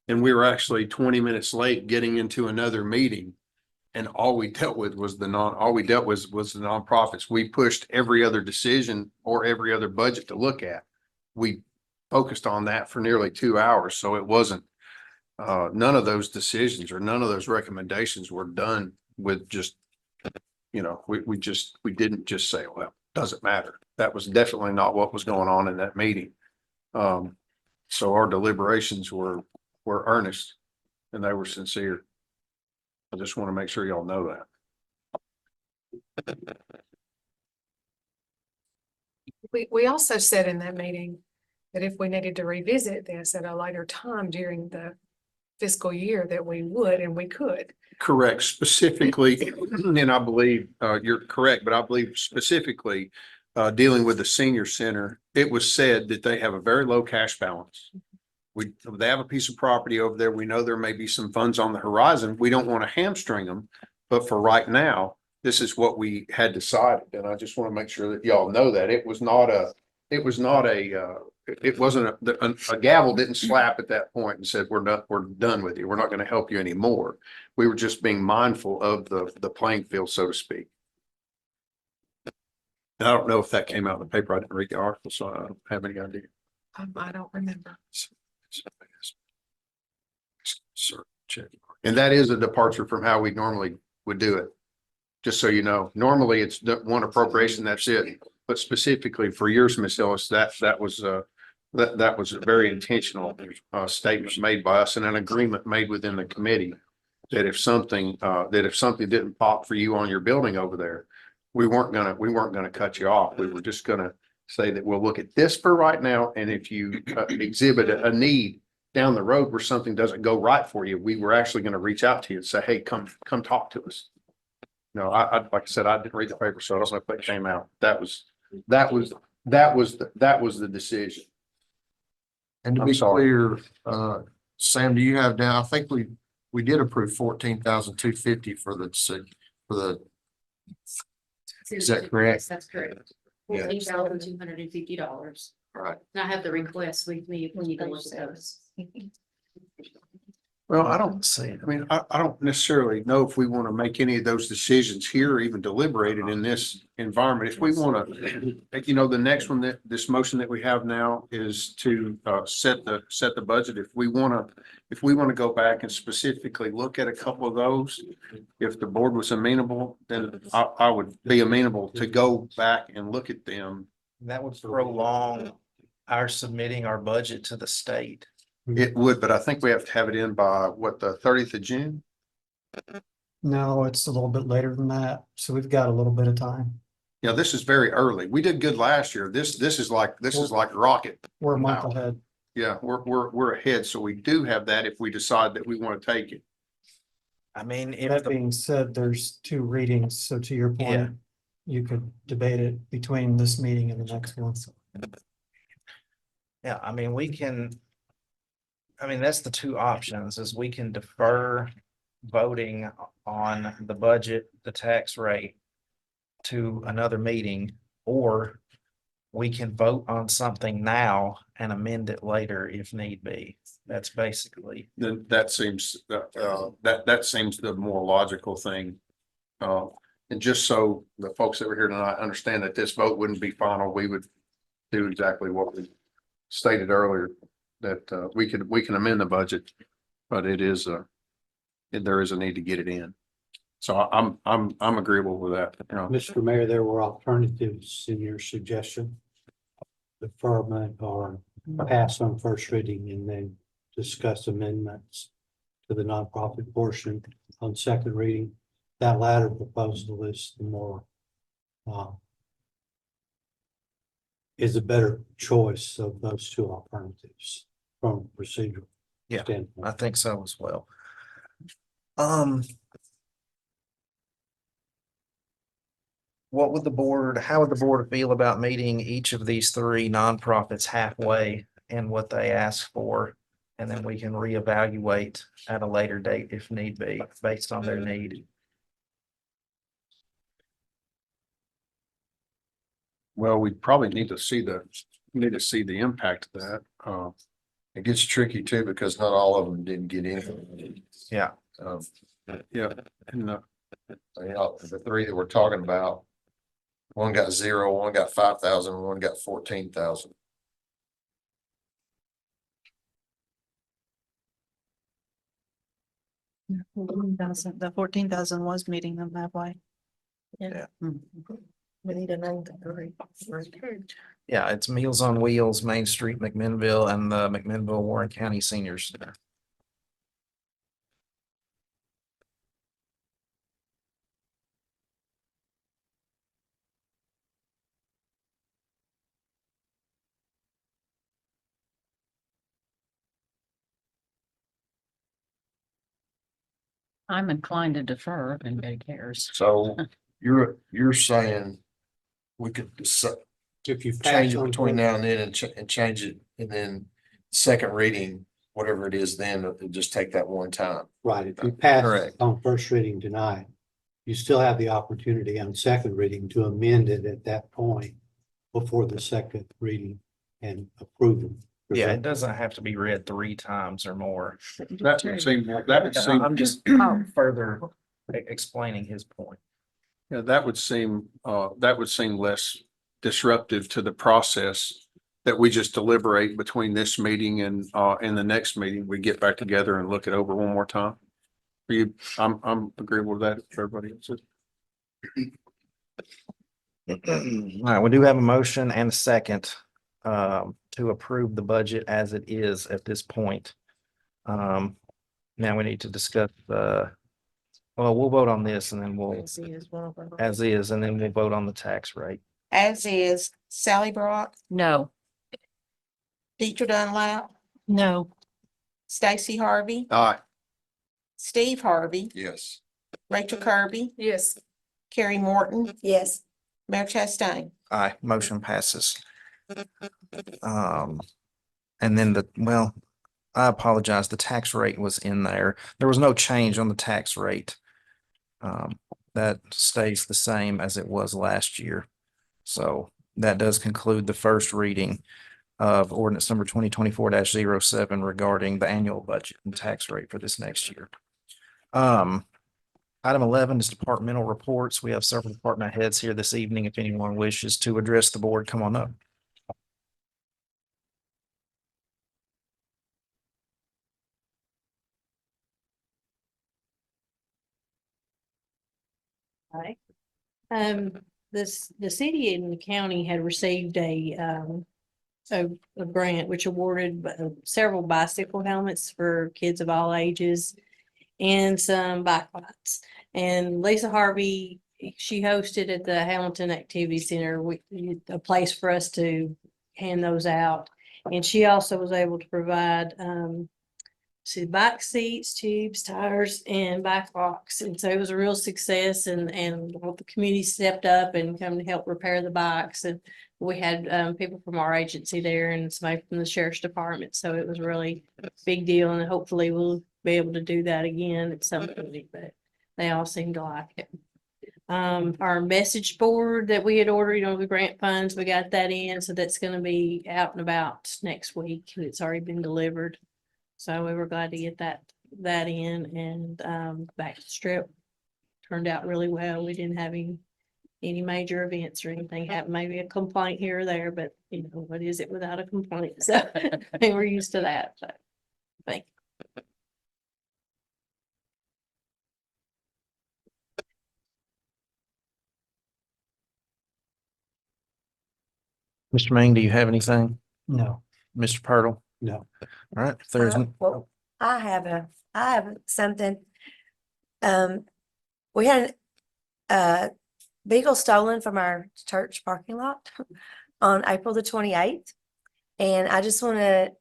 And we were actually 20 minutes late getting into another meeting. And all we dealt with was the nonprofits. We pushed every other decision or every other budget to look at. We focused on that for nearly 2 hours. So it wasn't, none of those decisions or none of those recommendations were done with just, you know, we didn't just say, well, doesn't matter. That was definitely not what was going on in that meeting. So our deliberations were earnest and they were sincere. I just want to make sure y'all know that. We also said in that meeting that if we needed to revisit this at a later time during the fiscal year, that we would and we could. Correct, specifically, and I believe you're correct, but I believe specifically dealing with the senior center, it was said that they have a very low cash balance. They have a piece of property over there. We know there may be some funds on the horizon. We don't want to hamstring them, but for right now, this is what we had decided. And I just want to make sure that y'all know that it wasn't a gavel didn't slap at that point and said, we're done with you. We're not going to help you anymore. We were just being mindful of the playing field, so to speak. And I don't know if that came out in the paper. I didn't read the article, so I don't have any idea. I don't remember. Sir, check. And that is a departure from how we normally would do it. Just so you know, normally it's one appropriation, that's it. But specifically for yours, Ms. Ellis, that was a very intentional statement made by us and an agreement made within the committee that if something didn't pop for you on your building over there, we weren't gonna cut you off. We were just gonna say that we'll look at this for right now. And if you exhibit a need down the road where something doesn't go right for you, we were actually going to reach out to you and say, hey, come talk to us. No, I like I said, I didn't read the paper, so I don't know if that came out. That was the decision. and to I'm be sorry. clear, Sam, do you have down, I think we did approve 14,250 for the, is that correct? Yes, that's correct. Yeah. $14,250. Right. And I have the request with me if we need to look at those. Well, I don't see, I mean, I don't necessarily know if we want to make any of those decisions here or even deliberated in this environment. If we want to, you know, the next one this motion that we have now is to set the budget. If we want to go back and specifically look at a couple of those, if the board was amenable, then I would be amenable to go back and look at them. That would prolong our submitting our budget to the state. It would, but I think we have to have it in by what, the 30th of June? No, it's a little bit later than that, so we've got a little bit of time. Yeah, this is very early. We did good last year. This is like rocket. We're a month Wow. ahead. Yeah, we're ahead. So we do have that if we decide that we want to take it. I mean, if That the, being said, there's 2 readings, so to your point, you could debate it between this meeting and the next one. yeah, I mean, that's the 2 options is we can defer voting on the budget, the tax rate to another meeting, or we can vote on something now and amend it later if need be. That's basically, Then that seems, that seems the more logical thing. And just so the folks that were here tonight understand that this vote wouldn't be final, we would do exactly what we stated earlier, that we can amend the budget, but there is a need to get it in. So I'm agreeable with that, you know. Mr. Mayor, there were alternatives in your suggestion. Deferment or pass on first reading and then discuss amendments to the nonprofit portion on second reading. That latter proposal is the more is a better choice of those two alternatives from procedural yeah, standpoint. I think so as well. What would the board, how would the board feel about meeting each of these three nonprofits halfway and what they ask for? And then we can reevaluate at a later date if need be, based on their need. Well, we probably need to see the impact of that. It gets tricky too, because not all of them didn't get in. Yeah. Yeah, and The three that we're talking about, one got 0, one got 5,000, one got 14,000. The 14,000 was meeting them halfway. Yeah. We need a name to three. Yeah, it's Meals on Wheels, Main Street, McMinnville, and the McMinnville Warren County Senior Center. I'm inclined to defer if anybody cares. So you're saying we could If you change pass it on between first- now and then and change it, and then second reading, whatever it is, then it'll just take that one time. Right, if you pass Correct. on first reading tonight, you still have the opportunity on second reading to amend it at that point before the second reading and approve it. Yeah, it doesn't have to be read 3 times or more. that would seem, I'm just further explaining his point. yeah, that would seem less disruptive to the process that we just deliberate between this meeting and the next meeting. We get back together and look it over one more time. I'm agreeable with that, if everybody else is. All right, we do have a motion and a second to approve the budget as it is at this point. Now we need to discuss well, we'll vote on this and then we'll, as is, and then we'll vote on the tax rate. As is Sally Brock, No. Deidre Dunlap, No. Stacy Harvey, All right, Steve Harvey, Yes. Rachel Kirby, Yes. Carrie Morton, Yes. Mayor Chastain. Aye, motion passes. And then well, I apologize, the tax rate was in there. There was no change on the tax rate. That stays the same as it was last year. So that does conclude the first reading of ordinance number 2024-07 regarding the annual budget and tax rate for this next year. Item 11 is departmental reports. We have several department heads here this evening. If anyone wishes to address the board, come on up. Hi. The city and the county had received a grant which awarded several bicycle helmets for kids of all ages and some bike lights. And Lisa Harvey, she hosted at the Hamilton Activity Center, a place for us to hand those out. And she also was able to provide bike seats, tubes, tires, and bike locks. And so it was a real success, and the community stepped up and come to help repair the bikes. And we had people from our agency there and somebody from the sheriff's department. So it was really a big deal, and hopefully we'll be able to do that again at some point, but they all seem to like it. Our message board that we had ordered, the grant funds, we got that in, so that's gonna be out and about next week. It's already been delivered. So we were glad to get that in and, back to strip. Turned out really well. We didn't have any major events or anything happen, maybe a complaint here or there, but what is it without a complaint? So we're used to that, so. Thank you. Mr. Main, do you have anything? No. Mr. Purtle? No. All right, if there's, Well, I have something. We had a vehicle stolen from our church parking lot on April the 28th. And I just want to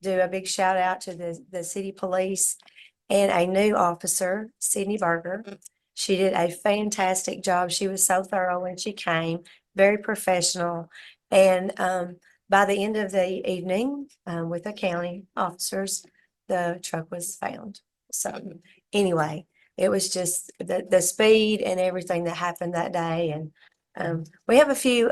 do a big shout out to the city police and a new officer, Sydney Berger. She did a fantastic job. She was so thorough when she came, very professional. And by the end of the evening, with the county officers, the truck was found. So anyway, it was just the speed and everything that happened that day. And we have a few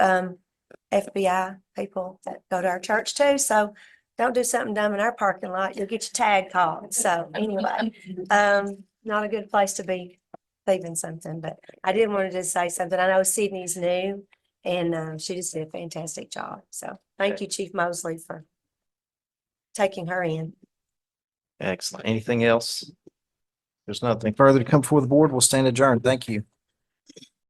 FBI people that go to our church too. So don't do something dumb in our parking lot. You'll get your tag called. So anyway, not a good place to be leaving something, but I did want to just say something. I know Sydney's new and she just did a fantastic job. So thank you, Chief Mosley, for taking her in. excellent. Anything else? There's nothing further to come before the board. We'll stand adjourned. Thank you.